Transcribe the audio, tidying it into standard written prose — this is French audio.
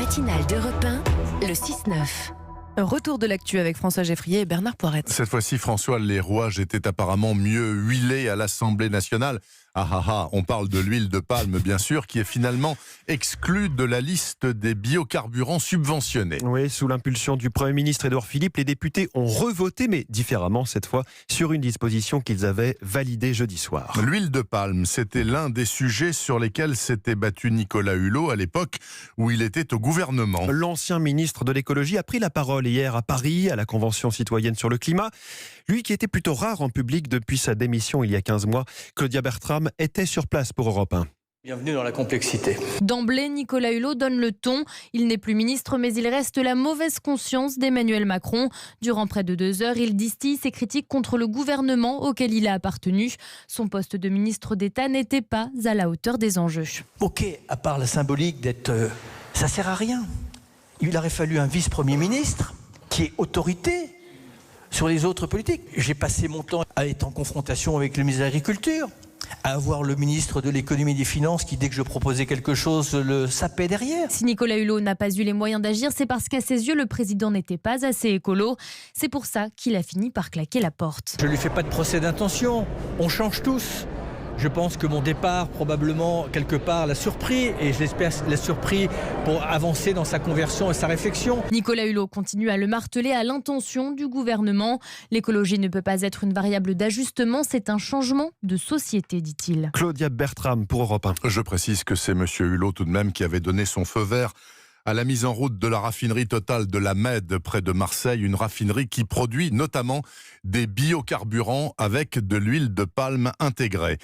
matinale d'Europe 1, le 6-9. Retour de l'actu avec François Geffrier et Bernard Poirette. Cette fois-ci, François, les rouages étaient apparemment mieux huilés à l'Assemblée nationale. On parle de l'huile de palme, bien sûr, qui est finalement exclue de la liste des biocarburants subventionnés. Oui, sous l'impulsion du Premier ministre Édouard Philippe, les députés ont revoté, mais différemment cette fois, sur une disposition qu'ils avaient validée jeudi soir. L'huile de palme, c'était l'un des sujets sur lesquels s'était battu Nicolas Hulot à l'époque où il était au gouvernement. L'ancien ministre de l'écologie a pris la parole hier à Paris, à la Convention citoyenne sur le climat. Lui qui était plutôt rare en public depuis sa démission il y a 15 mois, Claudia Bertram était sur place pour Europe 1. Bienvenue dans la complexité. D'emblée, Nicolas Hulot donne le ton. Il n'est plus ministre, mais il reste la mauvaise conscience d'Emmanuel Macron. Durant près de 2 heures, il distille ses critiques contre le gouvernement auquel il a appartenu. Son poste de ministre d'État n'était pas à la hauteur des enjeux. Ok, à part la symbolique d'être... ça sert à rien. Il aurait fallu un vice-premier ministre qui ait autorité sur les autres politiques. J'ai passé mon temps à être en confrontation avec le ministre de l'Agriculture, à avoir le ministre de l'économie et des finances qui, dès que je proposais quelque chose, le sapait derrière. Si Nicolas Hulot n'a pas eu les moyens d'agir, c'est parce qu'à ses yeux, le président n'était pas assez écolo. C'est pour ça qu'il a fini par claquer la porte. Je ne lui fais pas de procès d'intention. On change tous. Je pense que mon départ, probablement, quelque part, l'a surpris, et je l'espère l'a surpris pour avancer dans sa conversion et sa réflexion. Nicolas Hulot continue à le marteler à l'intention du gouvernement. L'écologie ne peut pas être une variable d'ajustement, c'est un changement de société, dit-il. Claudia Bertram pour Europe 1. Je précise que c'est M. Hulot tout de même qui avait donné son feu vert à la mise en route de la raffinerie Total de la Mède près de Marseille, une raffinerie qui produit notamment des biocarburants avec de l'huile de palme intégrée.